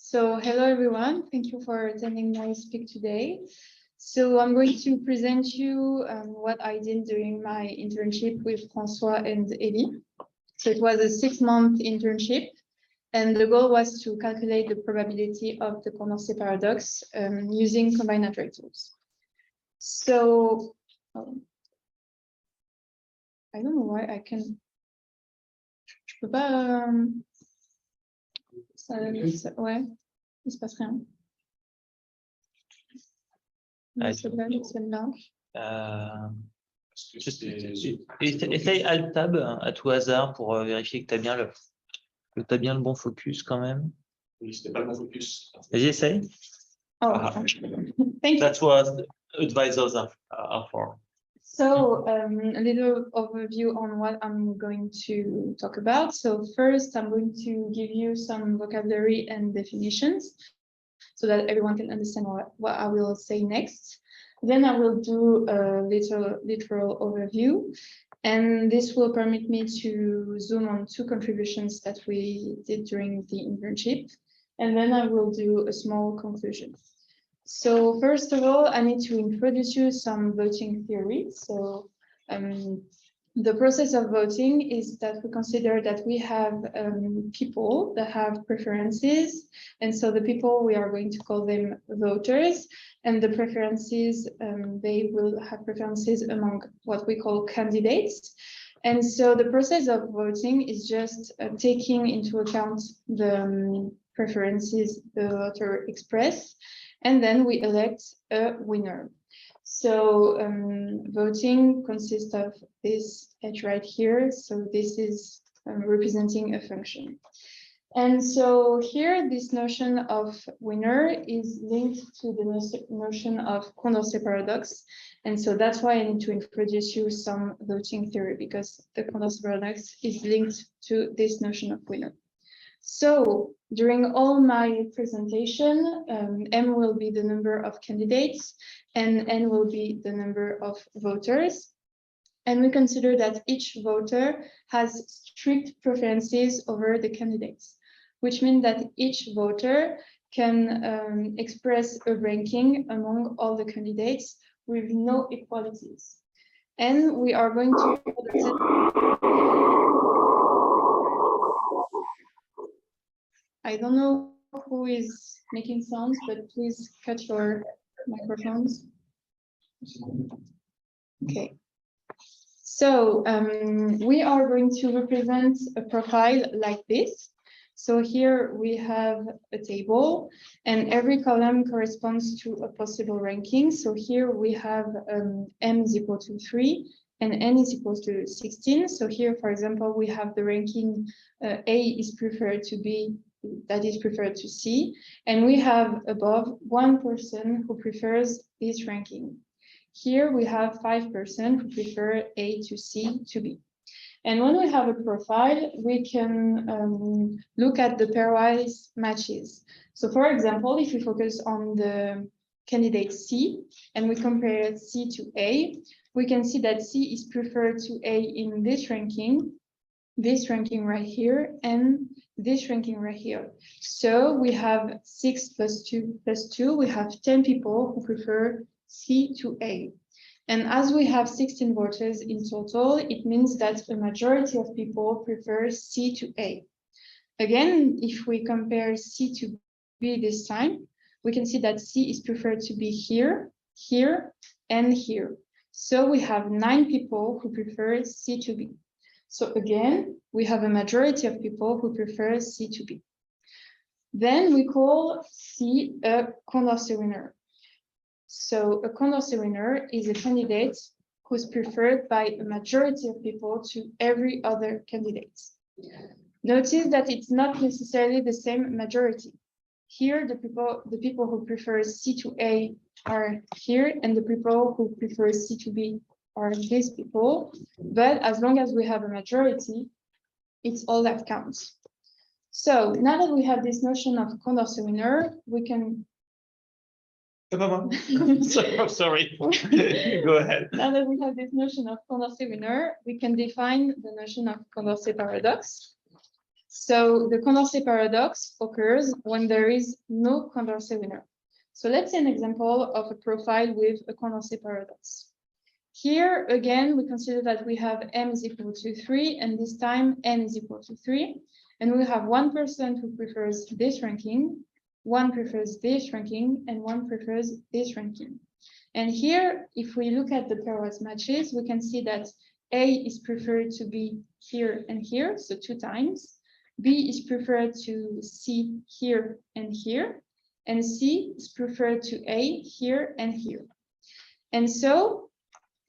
So hello everyone, thank you for attending my speak today. So I'm going to present you what I did during my internship with François and Elie. So it was a 6-month internship, and the goal was to calculate the probability of the Condorcet Paradox using combinatoric tools. So I don't know why I can. Je peux pas. Ouais, il se passe rien. Essaye Alt-Tab à tout hasard pour vérifier que tu as bien le bon focus quand même. Oui, c'était pas le bon focus. Vas-y, essaye. Oh, thank you. That's what advisors are for. So a little overview on what I'm going to talk about. So first, I'm going to give you some vocabulary and definitions so that everyone can understand what I will say next. Then I will do a literal overview, and this will permit me to zoom on 2 contributions that we did during the internship. And then I will do a small conclusion. So first of all, I need to introduce you some voting theory. So the process of voting is that we consider that we have people that have preferences. And so the people, we are going to call them voters. And the preferences, they will have preferences among what we call candidates. And so the process of voting is just taking into account the preferences the voter express. And then we elect a winner. So voting consists of this edge right here. So this is representing a function. And so here, this notion of winner is linked to the notion of Condorcet paradox. And so that's why I need to introduce you some voting theory, because the Condorcet paradox is linked to this notion of winner. So during all my presentation, M will be the number of candidates and N will be the number of voters. And we consider that each voter has strict preferences over the candidates, which means that each voter can express a ranking among all the candidates with no equalities. And we are going to I don't know who is making sounds, but please cut your microphones. Okay. So we are going to represent a profile like this. So here we have a table, and every column corresponds to a possible ranking. So here we have M is equal to 3 and N is equal to 16. So here, for example, we have the ranking A is preferred to B, that is preferred to C, and we have above 1 person who prefers this ranking. Here we have 5% who prefer A to C to B. And when we have a profile, we can look at the pairwise matches. So for example, if we focus on the candidate C and we compare C to A, we can see that C is preferred to A in this ranking right here, and this ranking right here. So we have 6 plus 2 plus 2, we have 10 people who prefer C to A. And as we have 16 voters in total, it means that a majority of people prefer C to A. Again, if we compare C to B this time, we can see that C is preferred to be here, here, and here. So we have 9 people who prefer C to B. So again, we have a majority of people who prefer C to B. Then we call C a Condorcet winner. So a Condorcet winner is a candidate who's preferred by a majority of people to every other candidate. Notice that it's not necessarily the same majority. Here, the people who prefer C to A are here, and the people who prefer C to B are these people. But as long as we have a majority, it's all that counts. So now that we have this notion of Condorcet winner, we can Sorry. Go ahead. Now that we have this notion of Condorcet winner, we can define the notion of Condorcet paradox. So the Condorcet paradox occurs when there is no Condorcet winner. So let's see an example of a profile with a Condorcet paradox. Here, again, we consider that we have m is equal to 3, and this time n is equal to 3. And we have one person who prefers this ranking, one prefers this ranking, and one prefers this ranking. And here, if we look at the pairwise matches, we can see that A is preferred to be here and here, so 2 times. B is preferred to C here and here. And C is preferred to A here and here. And so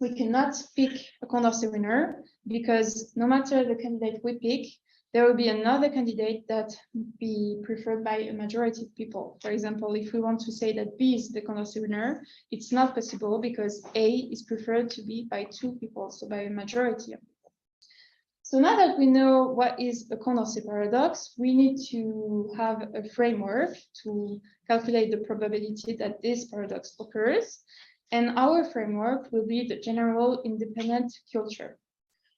we cannot pick a Condorcet winner because no matter the candidate we pick, there will be another candidate that be preferred by a majority of people. For example, if we want to say that B is the Condorcet winner, it's not possible because A is preferred to be by 2 people, so by a majority of people. So now that we know what is a Condorcet paradox, we need to have a framework to calculate the probability that this paradox occurs. And our framework will be the general independent culture.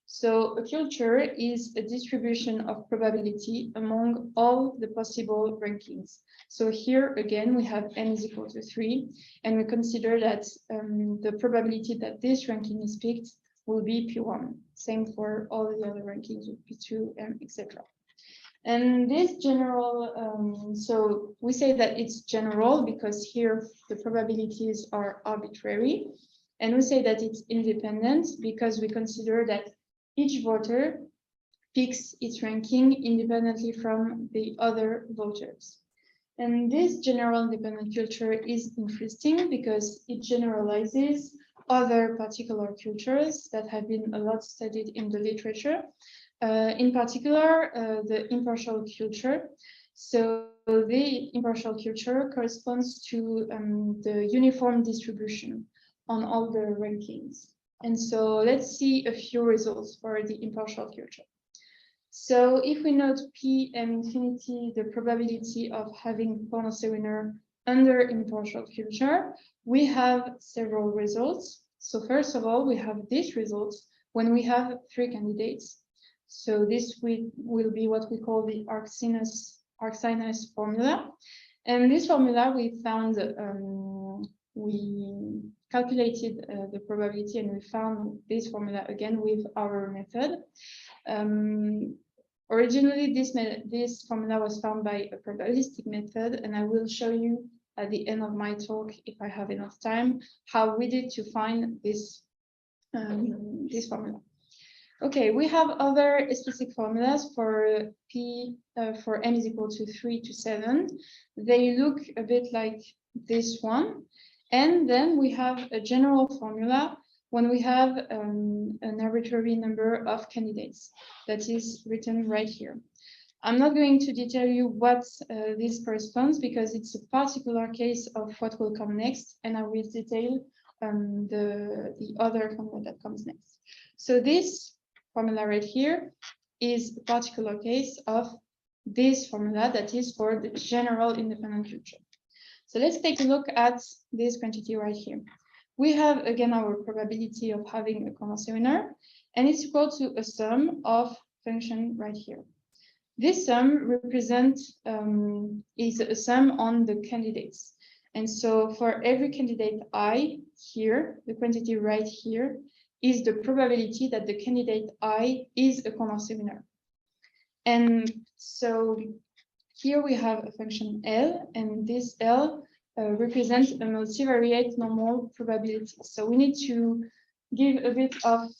So a culture is a distribution of probability among all the possible rankings. So here again, we have n is equal to 3, and we consider that the probability that this ranking is picked will be P1. Same for all the other rankings with P2 and etc. And this general, so we say that it's general because here the probabilities are arbitrary. And we say that it's independent because we consider that each voter picks its ranking independently from the other voters. And this general independent culture is interesting because it generalizes other particular cultures that have been a lot studied in the literature. In particular, the impartial culture. So the impartial culture corresponds to the uniform distribution on all the rankings. And so let's see a few results for the impartial culture. So if we note P and infinity, the probability of having Condorcet winner under impartial culture, we have several results. So first of all, we have these results when we have 3 candidates. So this will be what we call the Arc-sinus formula. And this formula we found, we calculated the probability and we found this formula again with our method. Originally, this formula was found by a probabilistic method, and I will show you at the end of my talk, if I have enough time, how we did to find this, this formula. Okay, we have other specific formulas for P for m is equal to 3 to 7. They look a bit like this one. And then we have a general formula when we have an arbitrary number of candidates that is written right here. I'm not going to detail you what this corresponds because it's a particular case of what will come next, and I will detail the other formula that comes next. So this formula right here is a particular case of this formula that is for the general independent culture. So let's take a look at this quantity right here. We have again our probability of having a Condorcet winner, and it's equal to a sum of function right here. This sum represents is a sum on the candidates. And so for every candidate I here, the quantity right here is the probability that the candidate I is a Condorcet winner. And so here we have a function L, and this L represents a multivariate normal probability. So we need to give a bit of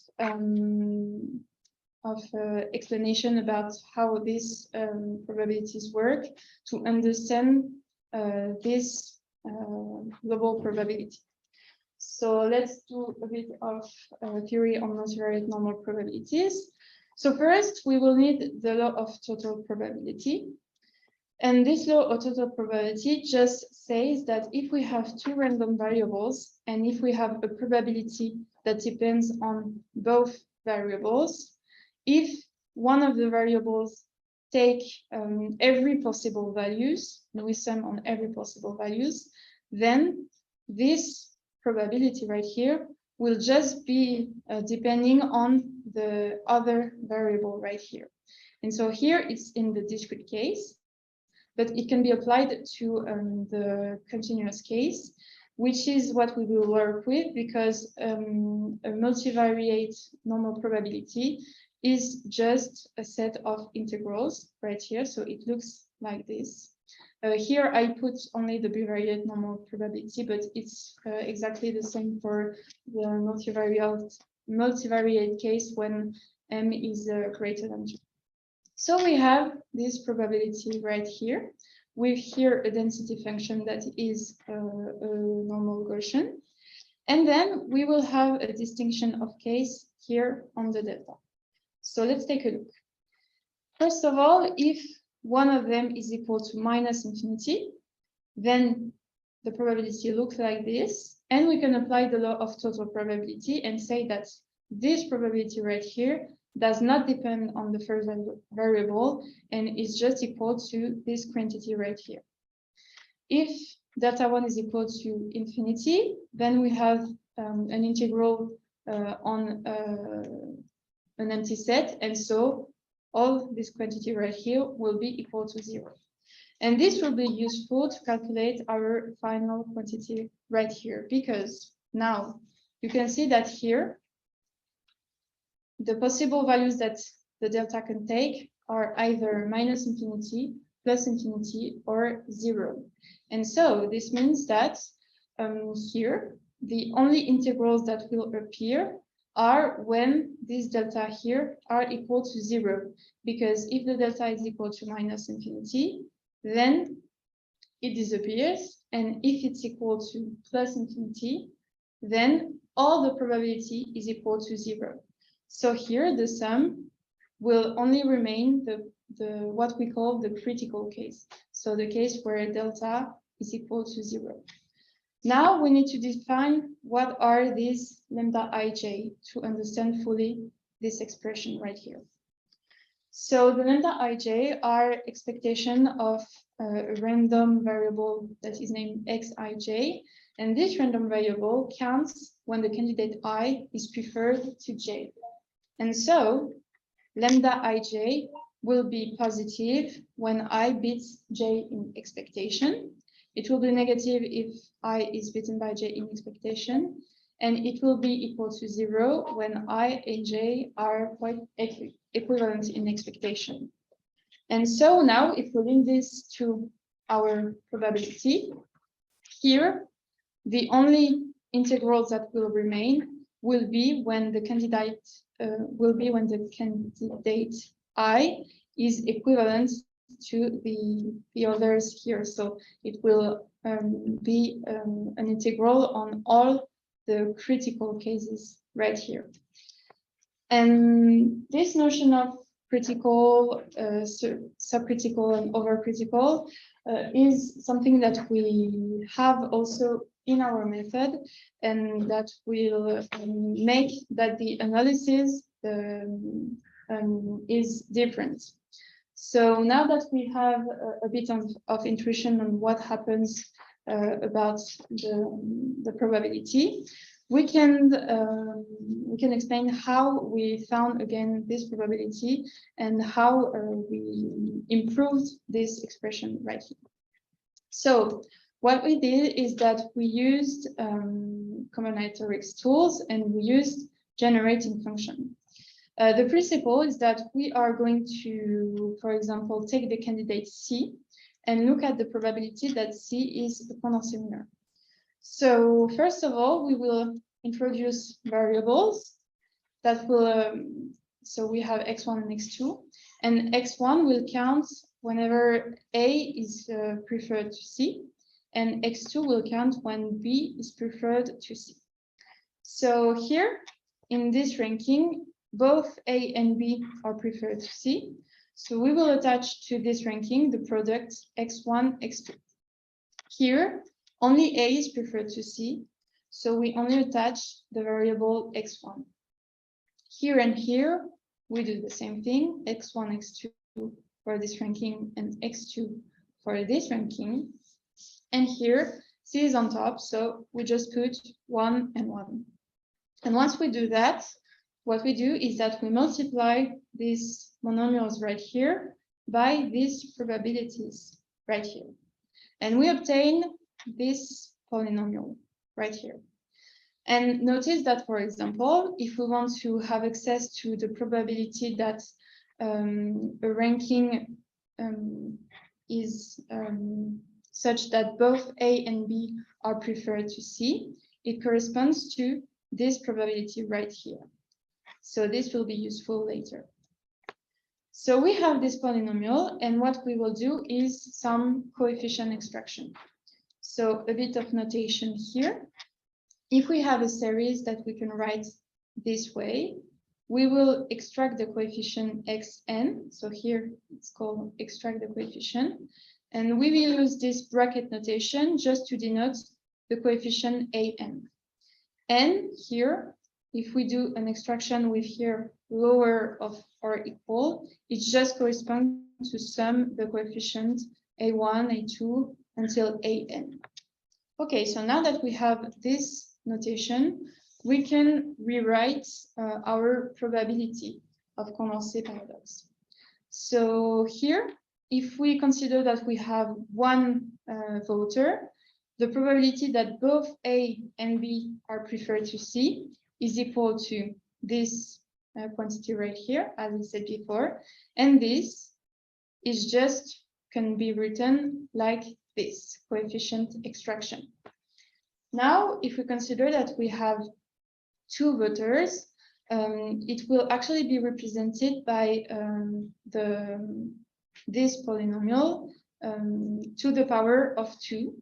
explanation about how these probabilities work to understand this global probability. So let's do a bit of theory on multivariate normal probabilities. So first, we will need the law of total probability. And this law of total probability just says that if we have 2 random variables, and if we have a probability that depends on both variables, if one of the variables take every possible values, and we sum on every possible values, then this probability right here will just be depending on the other variable right here. And so here it's in the discrete case, but it can be applied to the continuous case, which is what we will work with, because a multivariate normal probability is just a set of integrals right here. So it looks like this. Here I put only the bivariate normal probability, but it's exactly the same for the multivariate case when m is greater than 2. So we have this probability right here, with here a density function that is a normal Gaussian. And then we will have a distinction of case here on the delta. So let's take a look. First of all, if one of them is equal to -infinity, then the probability looks like this. And we can apply the law of total probability and say that this probability right here does not depend on the first variable and is just equal to this quantity right here. If delta 1 is equal to infinity, then we have an integral on an empty set, and so all this quantity right here will be equal to 0. And this will be useful to calculate our final quantity right here, because now you can see that here the possible values that the delta can take are either -infinity, +infinity, or 0. And so this means that here the only integrals that will appear are when these delta here are equal to 0, because if the delta is equal to -infinity, then it disappears, and if it's equal to +infinity, then all the probability is equal to 0. So here the sum will only remain the what we call the critical case, so the case where delta is equal to 0. Now we need to define what are these lambda ij to understand fully this expression right here. So the lambda ij are expectation of a random variable that is named xij, and this random variable counts when the candidate I is preferred to j. And so lambda ij will be positive when I beats j in expectation. It will be negative if I is beaten by j in expectation, and it will be equal to 0 when I and j are quite equivalent in expectation. And so now if we link this to our probability, here the only integrals that will remain will be when the candidate I is equivalent to the others here. So it will be an integral on all the critical cases right here. And this notion of critical, subcritical, and overcritical is something that we have also in our method, and that will make that the analysis is different. So now that we have a bit of intuition on what happens about the probability, we can explain how we found again this probability and how we improved this expression right here. So what we did is that we used Combinatorics tools, and we used generating function. The principle is that we are going to, for example, take the candidate C and look at the probability that C is a Condorcet winner. So first of all, we will introduce variables that will, so we have x1 and x2, and x1 will count whenever A is preferred to C, and x2 will count when B is preferred to C. So here in this ranking, both A and B are preferred to C. So we will attach to this ranking the product x1, x2. Here, only A is preferred to C, so we only attach the variable x1. Here and here, we do the same thing, x1, x2 for this ranking, and x2 for this ranking. And here, C is on top, so we just put 1 and 1. And once we do that, what we do is that we multiply this monomials right here by these probabilities right here. And we obtain this polynomial right here. And notice that, for example, if we want to have access to the probability that a ranking is such that both A and B are preferred to C, it corresponds to this probability right here. So this will be useful later. So we have this polynomial, and what we will do is some coefficient extraction. So a bit of notation here. If we have a series that we can write this way, we will extract the coefficient xn. So here it's called extract the coefficient. And we will use this bracket notation just to denote the coefficient an. And here, if we do an extraction with here lower of or equal, it just corresponds to sum the coefficient a1, a2 until an. Okay, so now that we have this notation, we can rewrite our probability of Condorcet paradox. So here, if we consider that we have one voter, the probability that both A and B are preferred to C is equal to this quantity right here, as I said before, and this is just can be written like this coefficient extraction. Now, if we consider that we have two voters, it will actually be represented by this polynomial to the power of 2.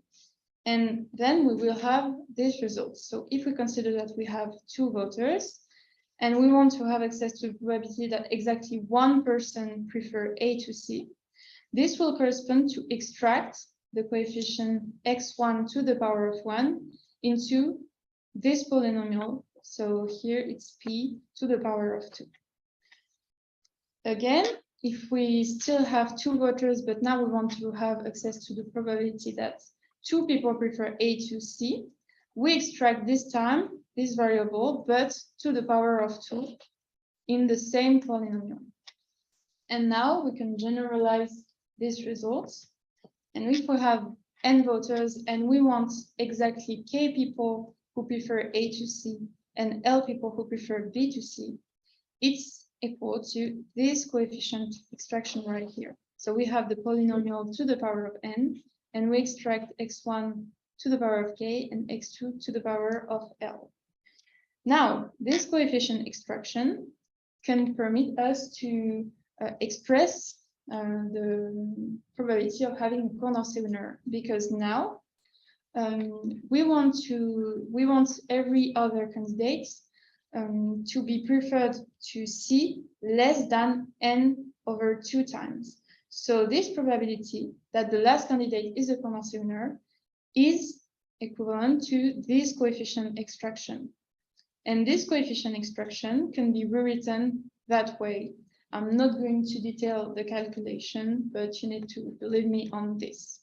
And then we will have this result. So if we consider that we have two voters, and we want to have access to the probability that exactly one person prefers A to C, this will correspond to extract the coefficient x1 to the power of 1 into this polynomial. So here it's p to the power of 2. Again, if we still have two voters, but now we want to have access to the probability that two people prefer A to C, we extract this time this variable, but to the power of 2 in the same polynomial. And now we can generalize these results. And if we have n voters and we want exactly k people who prefer A to C and L people who prefer B to C, it's equal to this coefficient extraction right here. So we have the polynomial to the power of n, and we extract x1 to the power of k and x2 to the power of L. Now, this coefficient extraction can permit us to express the probability of having a Condorcet winner, because now we want every other candidate to be preferred to C less than n over 2 times. So this probability that the last candidate is a Condorcet winner is equivalent to this coefficient extraction. And this coefficient extraction can be rewritten that way. I'm not going to detail the calculation, but you need to believe me on this.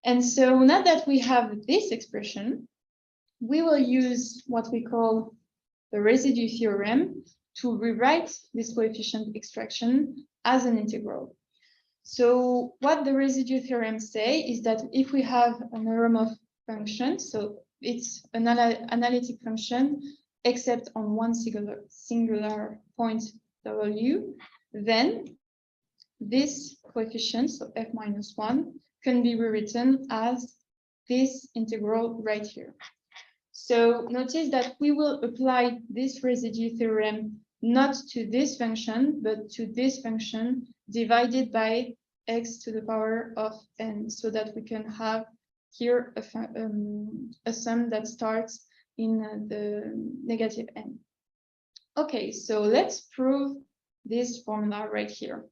And so now that we have this expression, we will use what we call the residue theorem to rewrite this coefficient extraction as an integral. So what the residue theorem say is that if we have a norm function, so it's an analytic function, except on one singular point W, then this coefficient, so f minus 1, can be rewritten as this integral right here. So notice that we will apply this residue theorem not to this function, but to this function divided by x to the power of n, so that we can have here a sum that starts in the negative n. Okay, so let's prove this formula right here.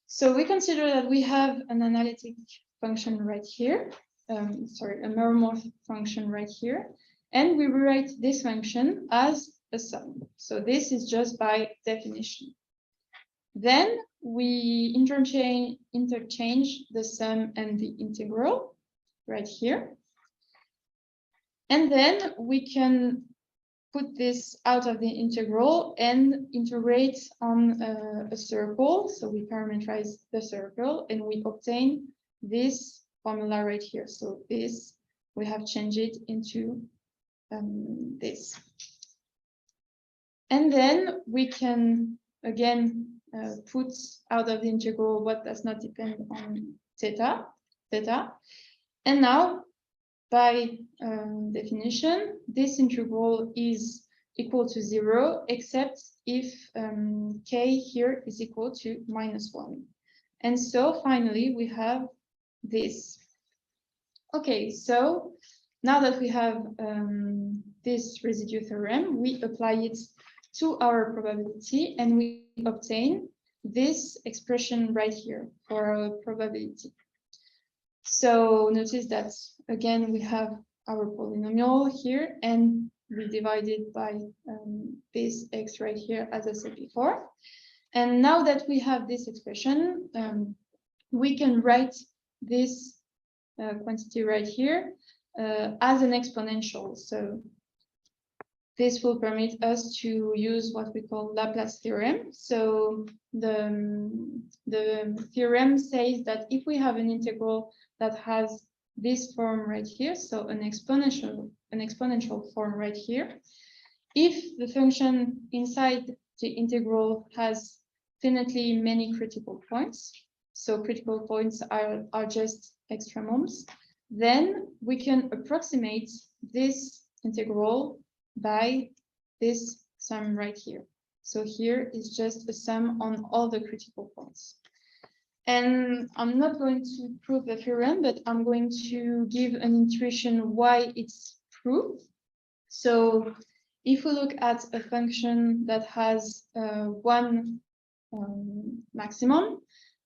So we consider that we have an analytic function right here, a meromorph function right here, and we rewrite this function as a sum. So this is just by definition. Then we interchange the sum and the integral right here. And then we can put this out of the integral and integrate on a circle. So we parameterize the circle and we obtain this formula right here. So this, we have changed it into this. And then we can, again, put out of the integral what does not depend on theta. And now, by definition, this integral is equal to 0, except if k here is equal to -1. And so finally, we have this. Okay, so now that we have this residue theorem, we apply it to our probability and we obtain this expression right here for our probability. So notice that again we have our polynomial here and we divide it by this x right here, as I said before. And now that we have this expression, we can write this quantity right here as an exponential. So this will permit us to use what we call Laplace theorem. So the theorem says that if we have an integral that has this form right here, so an exponential form right here, if the function inside the integral has finitely many critical points, so critical points are just extremums, then we can approximate this integral by this sum right here. So here is just a sum on all the critical points. And I'm not going to prove the theorem, but I'm going to give an intuition why it's proved. So if we look at a function that has one maximum,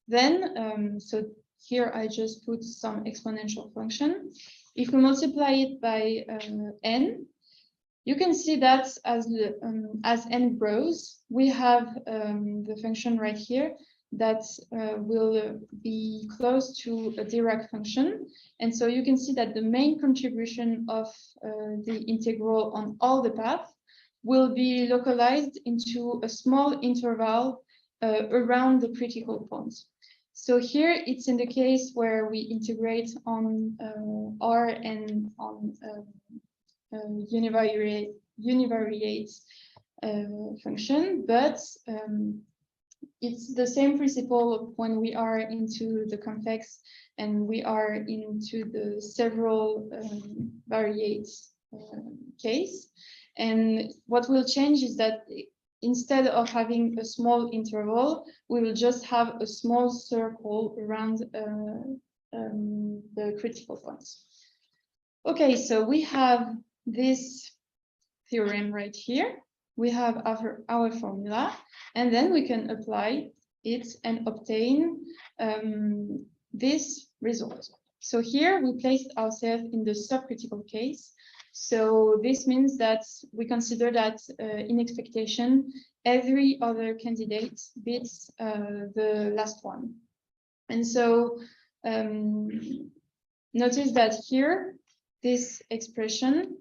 then, so here I just put some exponential function. If we multiply it by n, you can see that as n grows, we have the function right here that will be close to a Dirac function. And so you can see that the main contribution of the integral on all the paths will be localized into a small interval around the critical points. So here it's in the case where we integrate on R and on univariate function, but it's the same principle when we are into the convex and we are into the several variates case. And what will change is that instead of having a small interval, we will just have a small circle around the critical points. Okay, so we have this theorem right here. We have our formula, and then we can apply it and obtain this result. So here we placed ourselves in the subcritical case. So this means that we consider that in expectation, every other candidate beats the last one. And so notice that here, this expression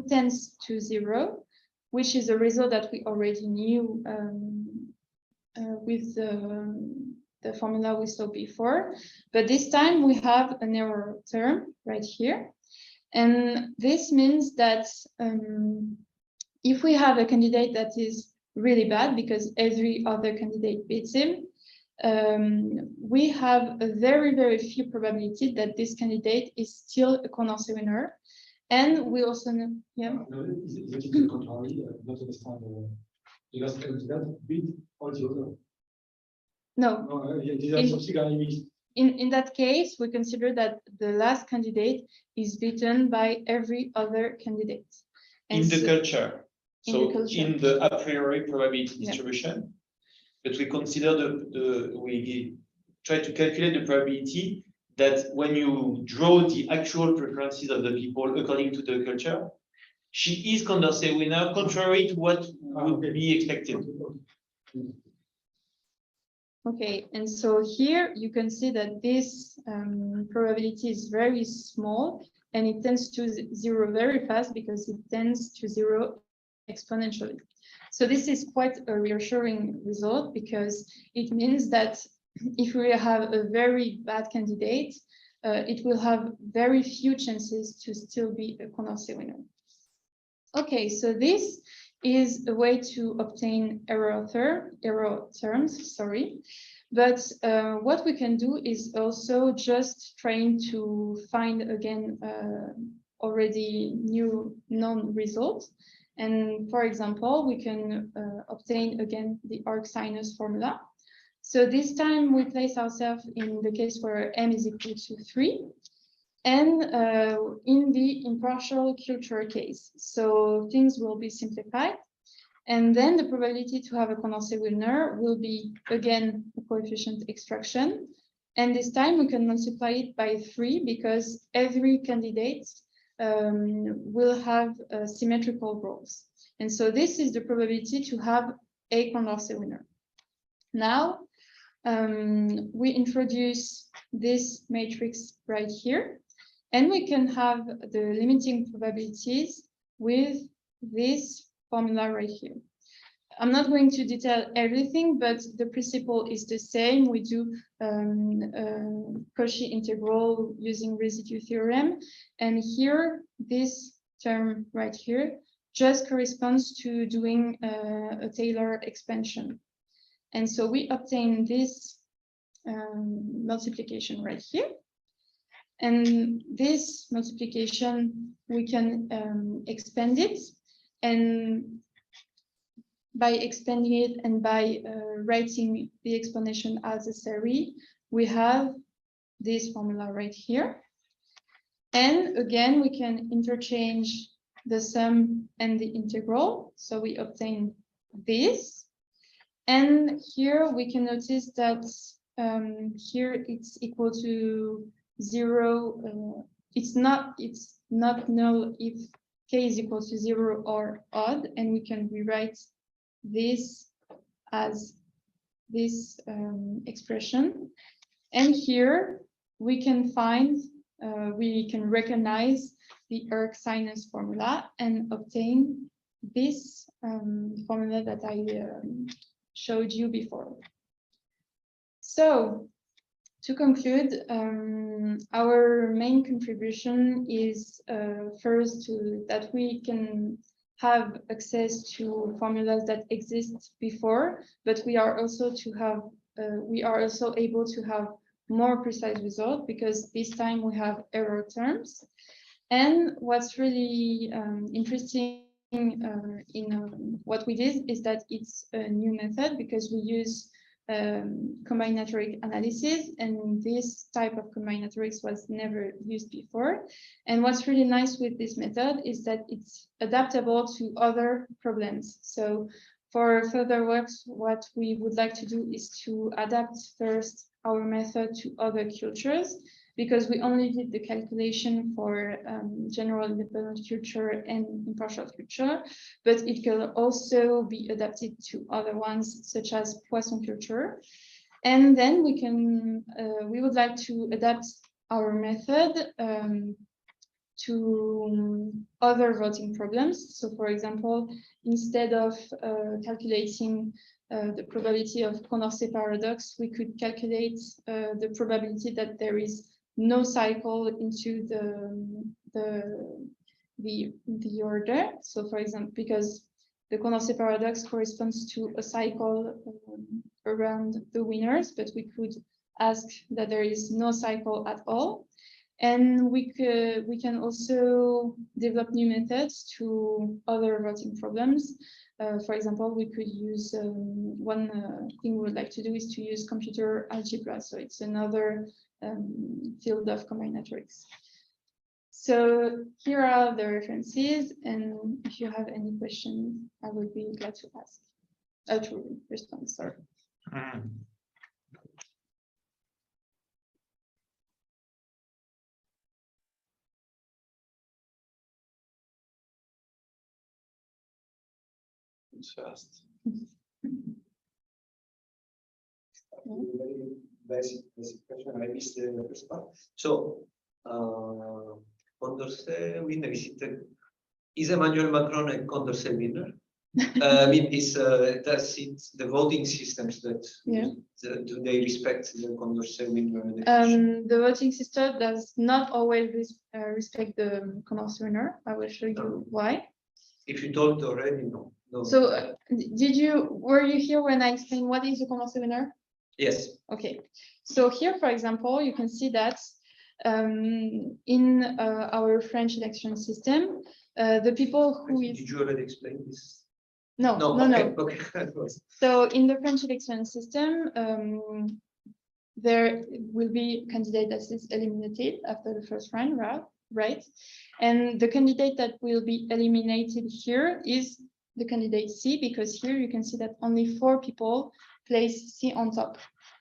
tends to 0, which is a result that we already knew with the formula we saw before. But this time we have an error term right here. And this means that if we have a candidate that is really bad because every other candidate beats him, we have a very, very few probability that this candidate is still a Condorcet winner. And we also know, yeah. Is it the contrary? Not understand the last candidate beat all the other. No. In that case, we consider that the last candidate is beaten by every other candidate. And in the culture. So culture. in the a priori probability distribution, but we consider we try to calculate the probability that when you draw the actual preferences of the people according to the culture, she is Condorcet winner, contrary to what would be expected. Okay, and so here you can see that this probability is very small, and it tends to zero very fast because it tends to zero exponentially. So this is quite a reassuring result because it means that if we have a very bad candidate, it will have very few chances to still be a Condorcet winner. Okay, so this is a way to obtain error terms, sorry. But what we can do is also just trying to find again already new known results. And for example, we can obtain again the Arc-sinus formula. So this time we place ourselves in the case where m is equal to 3 and in the impartial culture case. So things will be simplified. And then the probability to have a Condorcet winner will be again a coefficient extraction. And this time we can multiply it by 3 because every candidate will have symmetrical rows. And so this is the probability to have a Condorcet winner. Now we introduce this matrix right here, and we can have the limiting probabilities with this formula right here. I'm not going to detail everything, but the principle is the same. We do Cauchy integral using residue theorem. And here, this term right here just corresponds to doing a Taylor expansion. And so we obtain this multiplication right here. And this multiplication, we can expand it. And by expanding it and by writing the explanation as a series, we have this formula right here. And again, we can interchange the sum and the integral. So we obtain this. And here we can notice that here it's equal to 0. It's not null if k is equal to 0 or odd, and we can rewrite this as this expression. And here we can find, we can recognize the Arc-sinus formula and obtain this formula that I showed you before. So to conclude, our main contribution is first that we can have access to formulas that exist before, but we are also able to have more precise results because this time we have error terms. And what's really interesting in what we did is that it's a new method because we use combinatoric analysis, and this type of combinatorics was never used before. And what's really nice with this method is that it's adaptable to other problems. So for further works, what we would like to do is to adapt first our method to other cultures, because we only did the calculation for general independent culture and impartial culture, but it can also be adapted to other ones, such as Poisson culture. And then we can, we would like to adapt our method to other voting problems. So for example, instead of calculating the probability of Condorcet paradox, we could calculate the probability that there is no cycle into the order. So for example, because the Condorcet paradox corresponds to a cycle around the winners, but we could ask that there is no cycle at all. And we can also develop new methods to other voting problems. For example, we could use one thing we would like to do is to use computer algebra. So it's another field of combinatorics. So here are the references, and if you have any questions, I would be glad to ask. To respond, sorry. First. Very basic question. I missed the first part. So, Condorcet winner? Is Emmanuel Macron a Condorcet winner? I mean, does it the voting systems that do they respect the Condorcet winner? The voting system does not always respect the Condorcet winner. I will show you why. If you told already, no. So, were you here when I explained what is the Condorcet winner? Yes. Okay. So here, for example, you can see that in our French election system, the people who is. Did you already explain this? No. Okay. So in the French election system, there will be candidate that is eliminated after the first round, right? And the candidate that will be eliminated here is the candidate C, because here you can see that only 4 people place C on top.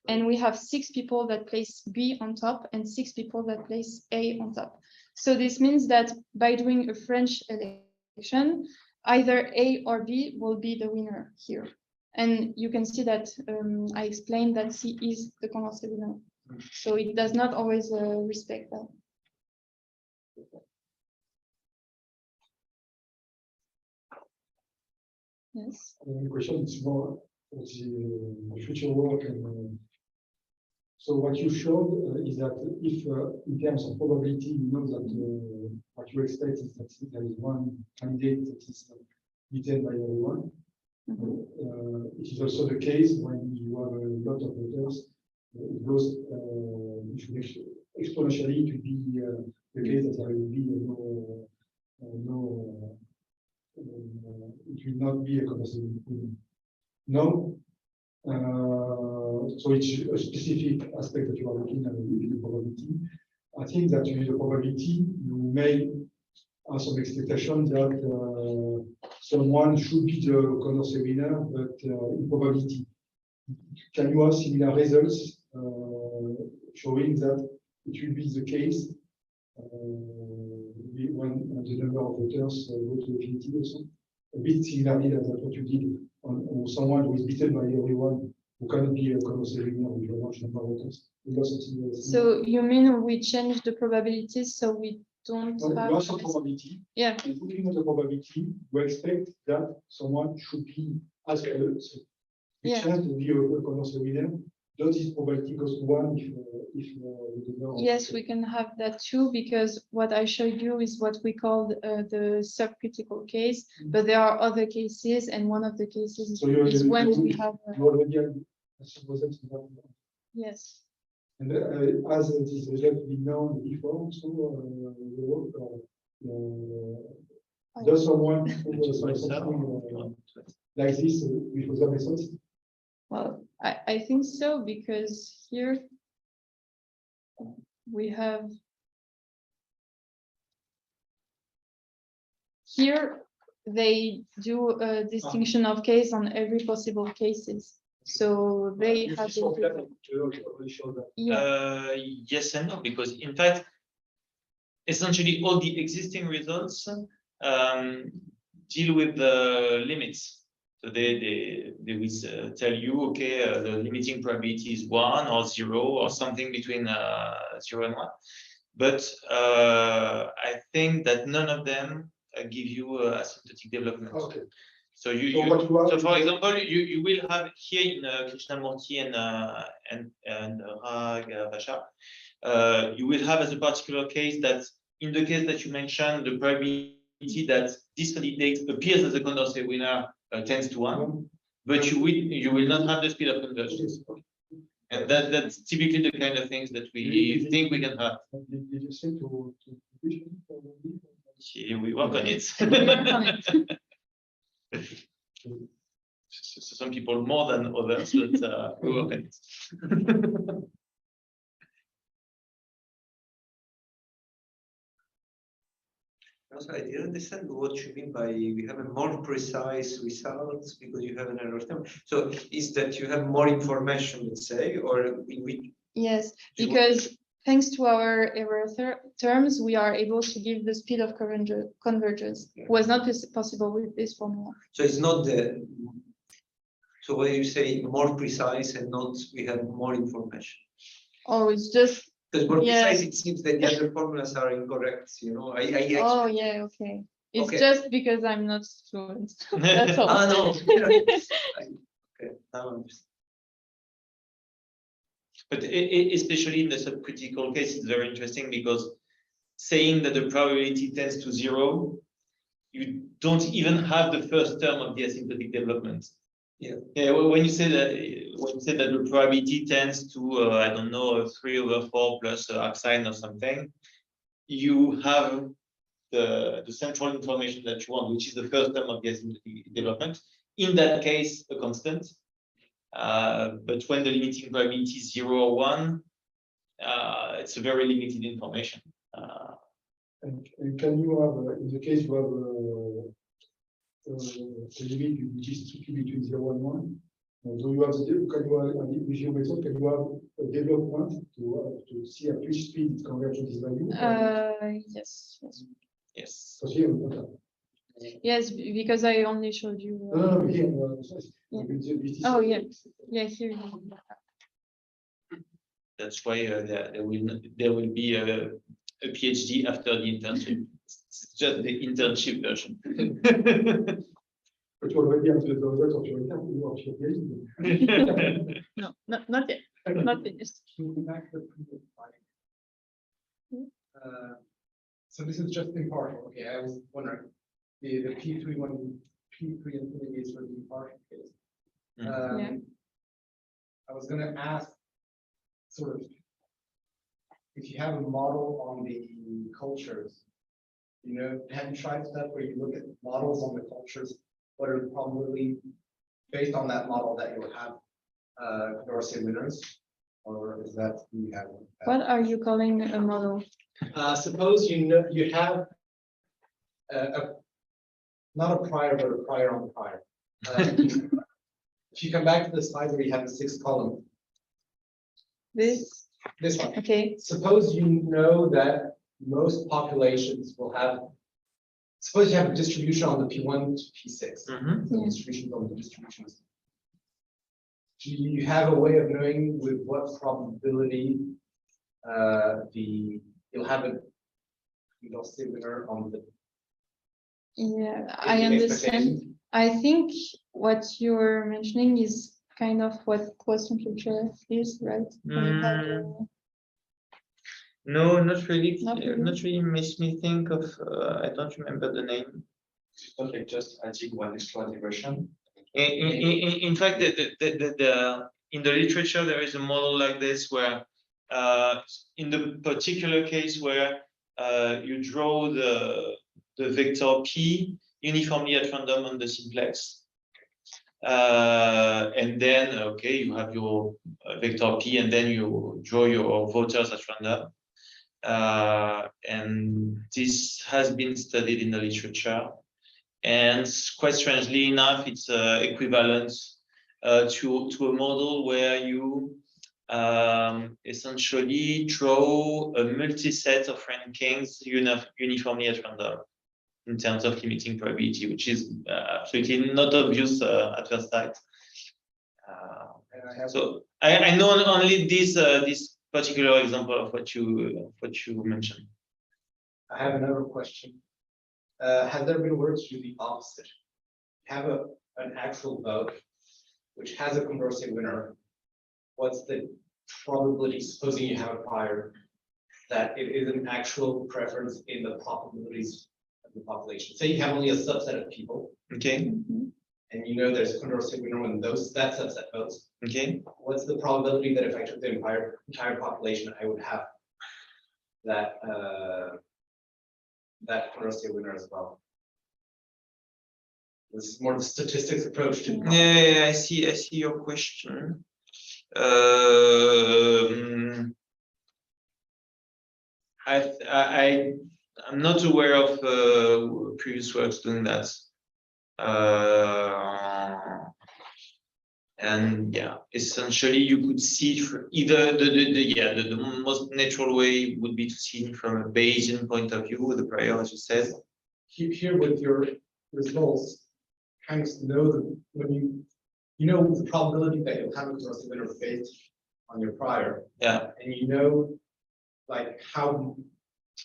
And we have 6 people that place B on top and 6 people that place A on top. So this means that by doing a French election, either A or B will be the winner here. And you can see that I explained that C is the Condorcet winner. So it does not always respect that. Yes. The question is more for the future work. And so what you showed is that if in terms of probability, you know that what you expect is that there is one candidate that is beaten by everyone. It is also the case when you have a lot of voters. It goes exponentially to be the case that there will be it will not be a Condorcet winner. No. So it's a specific aspect that you are looking at with the probability. I think that with the probability, you may have some expectation that someone should be the Condorcet winner, but in probability. Can you have similar results showing that it will be the case when the number of voters go to infinity also? A bit similarly as what you did on someone who is beaten by everyone, who cannot be a Condorcet winner with a large number of voters. So you mean we change the probabilities so we don't have lots of probability. Yeah. And looking at the probability, we expect that someone should be as close. The chance to be a Condorcet winner. Does this probability goes to 1 if yes, we can have that too, because what I showed you is what we call the subcritical case, but there are other cases, and one of the cases is when we have. You already have some results. Yes. And as this result been known before, so the work does someone something like this with other methods? Well, I think so, because here we have they do a distinction of case on every possible cases. So they have yes and no, because in fact, essentially all the existing results deal with the limits. So they will tell you, okay, the limiting probability is 1 or 0 or something between 0 and 1. But I think that none of them give you asymptotic development. Okay. So for example, you will have here in Krishnamoorthy and Raghavachari, you will have as a particular case that in the case that you mentioned, the probability that this candidate appears as a Condorcet winner tends to 1, but you will not have the speed of convergence. And that's typically the kind of things that we think we can have. Did you say to Yeah, we work on it. So some people more than others, but we work on it. Also, I didn't understand what you mean by we have a more precise results because you have an error term. So is that you have more information, let's say, or we? Yes, because thanks to our error terms, we are able to give the speed of convergence. It was not possible with this formula. So it's not the. So when you say more precise and not we have more information. Oh, it's just Because for Yeah. precise, it seems that the other formulas are incorrect. You know, I actually, Oh, yeah, okay. It's Okay. just because I'm not fluent. That's all. ah no. Okay, now I understand. But especially in the subcritical case, it's very interesting because saying that the probability tends to 0, you don't even have the first term of the asymptotic development. Yeah. Yeah. When you say that the probability tends to I don't know 3/4 plus arc-sin or something, you have the central information that you want, which is the first term of the asymptotic development. In that case, a constant. But when the limiting probability is 0 or 1, it's a very limited information. And can you have, in the case you have a limit which is strictly between 0 and 1? So you have with your method, can you have a development to see at which speed it converges to this value? Yes, yes. Yes. Because here, okay. Yes, because I only showed you. No, here, Yeah. Oh, yeah. Yeah, here. That's why there will be a PhD after the internship. It's just the internship version. But you already have the result of your interview of your PhD. No, not yet. Not finished. So this is just impartial. Okay, I was wondering the P3 infinity is for the impartial case. Yeah. I was going to ask, sort of, if you have a model on the cultures, you know, have you tried that where you look at models on the cultures, what are probably based on that model that you'll have Condorcet winners, or is that you have? What are you calling a model? Suppose you have not a prior, but a prior on the prior. If you come back to the slide where you have the 6th column, This? this one. Okay. Suppose you know that most populations will have. Suppose you have a distribution on the P1 to P6. Mhm. The distributions on the distributions. Do you have a way of knowing with what probability you'll have a Condorcet winner on the? Yeah, I understand. I think what you're mentioning is kind of what quotient culture is, right? When you have, No, not really. Not really. Not really makes me think of. I don't remember the name. Okay, just adding one extra digression. In fact, in the literature, there is a model like this where, in the particular case where you draw the vector P uniformly at random on the simplex, and then okay, you have your vector P, and then you draw your voters at random. And this has been studied in the literature. And quite strangely enough, it's equivalent to a model where you essentially draw a multiset of rankings uniformly at random in terms of limiting probability, which is absolutely not obvious at first sight. So I know only this particular example of what you mentioned. I have another question. Has there been works to the opposite? Have an actual vote which has a Condorcet winner. What's the probability, supposing you have a prior, that it is an actual preference in the probabilities of the population? Say you have only a subset of people. Okay. And you know there's a Condorcet winner when that subset votes. Okay. What's the probability that if I took the entire population, I would have that that Condorcet winner as well? This is more the statistics approach to. Yeah, I see your question. I'm not aware of previous works doing that. And yeah, essentially you could see either the most natural way would be to see it from a Bayesian point of view, the prior, as you said. Here with your results, kind of know that when you know the probability that you'll have a Condorcet winner based on your prior. Yeah. And you know like how,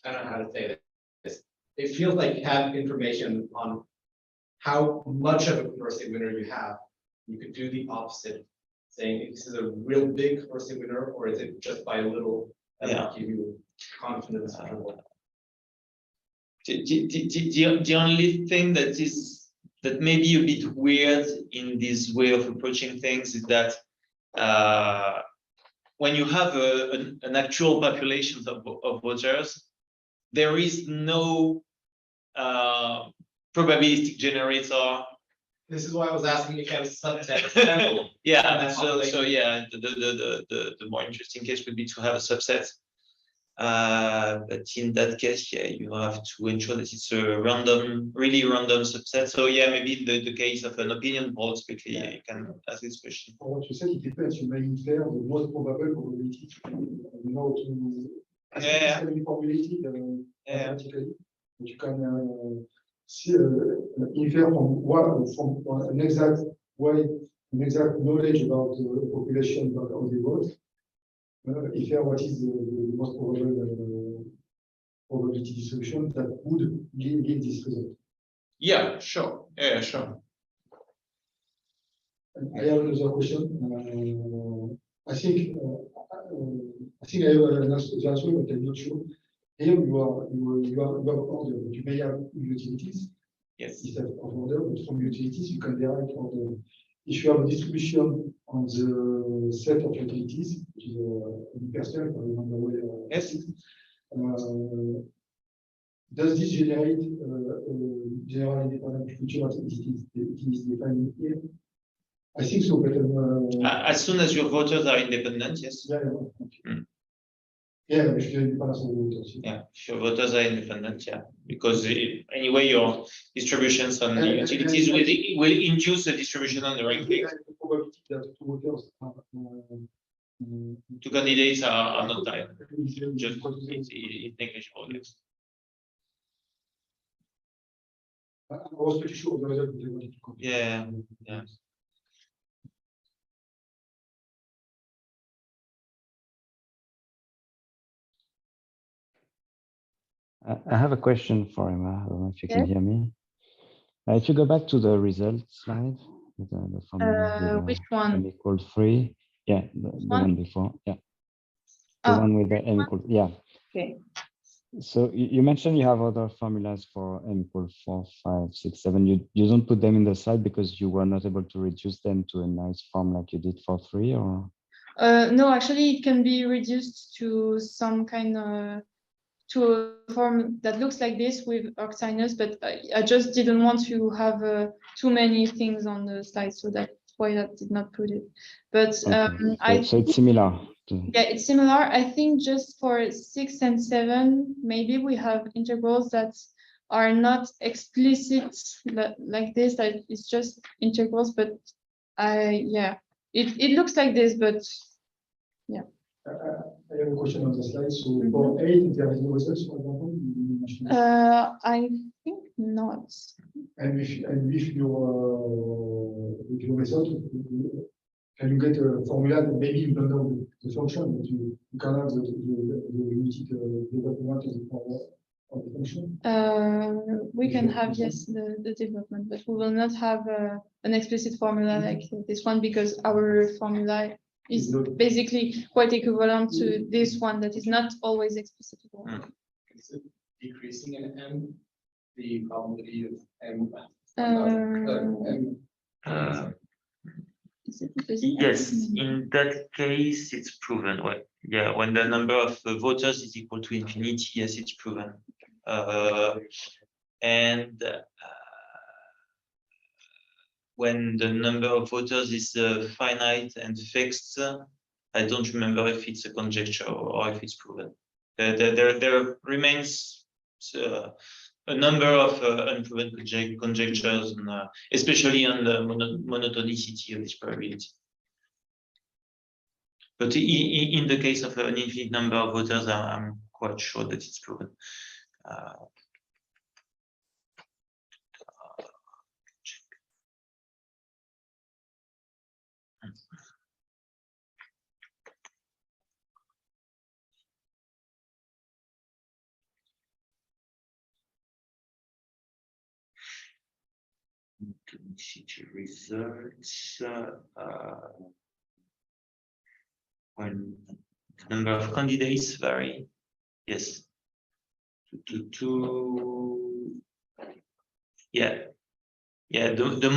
I don't know how to say this. It feels like you have information on how much of a Condorcet winner you have. You could do the opposite, saying if this is a real big Condorcet winner, or is it just by a little that Yeah. will give you confidence interval? The only thing that may be a bit weird in this way of approaching things is that when you have an actual population of voters, there is no probabilistic generator. This is why I was asking if you have a subset. Yeah, so yeah, the more interesting case would be to have a subset. But in that case, yeah, you have to ensure that it's a really random subset. So yeah, maybe the case of an opinion poll, quickly, you can ask this question. For what you said, it depends. You may infer the most probable probability. You know, Yeah. It's formulated mathematically. But you can see, infer from an exact way, an exact knowledge about the population of the vote. Infer what is the most probable probability distribution that would give this result. Yeah, sure. Yeah, sure. I have another question. I think I have an answer, but I'm not sure. Here you have order, but you may have utilities. Yes. Instead of order, but from utilities you can derive order. If you have a distribution on the set of utilities, which is universal, if I remember well. Yes. Does this generate general independent future as it is defined here? I think so, but As soon as your voters are independent, yes. yeah, yeah. Mm. Yeah, we should independence of voters. Yeah, if your voters are independent, yeah, because anyway, your distributions on the utilities will induce a distribution on the right click. The probability that two voters are, Two candidates are not tied. Just it's negligible. Yes. I was pretty sure the result they wanted to compare. Yeah, yeah. I have a question for Emma. I don't know if you can hear me. If you go back to the result slide, the formula with, Which one? m equals 3. Yeah, the one before. Yeah. The one with the m equals, yeah. Okay. So you mentioned you have other formulas for m equals 4, 5, 6, 7. You don't put them in the slide because you were not able to reduce them to a nice form like you did for 3, or? No, actually, it can be reduced to some kind of to a form that looks like this with Arc-sinus, but I just didn't want to have too many things on the slide, so that's why I did not put it. But okay. So it's similar. Yeah, it's similar. I think just for 6 and 7, maybe we have integrals that are not explicit like this. That it's just integrals, but yeah, it looks like this, but yeah. I have a question on the slide. So for 8, there is no results, for example. I think not. And with your result, can you get a formula that maybe you don't know the function, but you can have the limited development of the function? We can have, yes, the development, but we will not have an explicit formula like this one, because our formula is basically quite equivalent to this one that is not always explicit. Is it decreasing in M, the probability of M? Yes, in that case, it's proven. Well, yeah, when the number of voters is equal to infinity, yes, it's proven. And when the number of voters is finite and fixed, I don't remember if it's a conjecture or if it's proven. There remains a number of unproven conjectures, and, especially on the monotonicity of this probability. But in the case of an infinite number of voters, I'm quite sure that it's proven. monotonicity results when the number of candidates vary. Yes. Yeah. The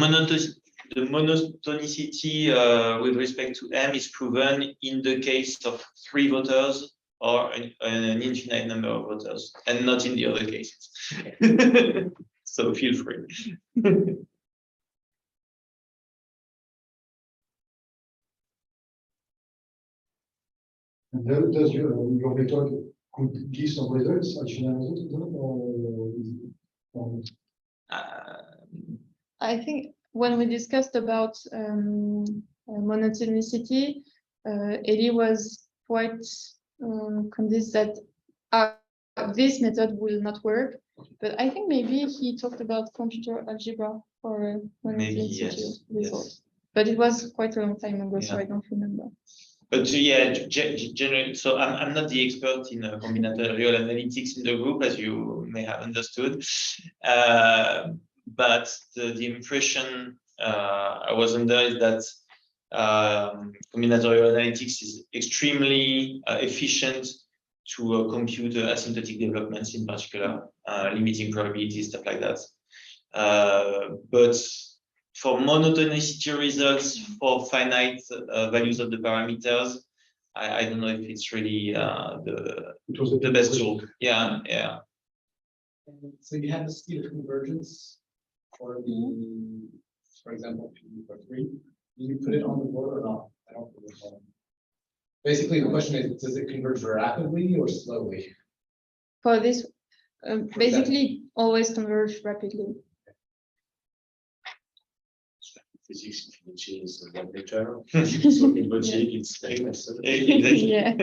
monotonicity with respect to M is proven in the case of 3 voters or an infinite number of voters, and not in the other cases. So feel free. And does your method could give some results at general or I think when we discussed about monotonicity, Elie was quite convinced that this method will not work. But I think maybe he talked about computer algebra for monotonicity Yes, results. yes. But it was quite a long time ago, so Yeah. I don't remember. But yeah, generally, so I'm not the expert in combinatorial analytics in the group, as you may have understood. But the impression I was under is that combinatorial analytics is extremely efficient to compute asymptotic developments, in particular, limiting probabilities, stuff like that. But for monotonicity results for finite values of the parameters, I don't know if it's really the best tool. Yeah. So you have the speed of convergence for the, for example, for 3. Do you put it on the board or not? I don't recall. Basically, the question is, does it converge rapidly or slowly? For this, basically always converge rapidly. Physics is a later. So in logic, it's famous. Yeah.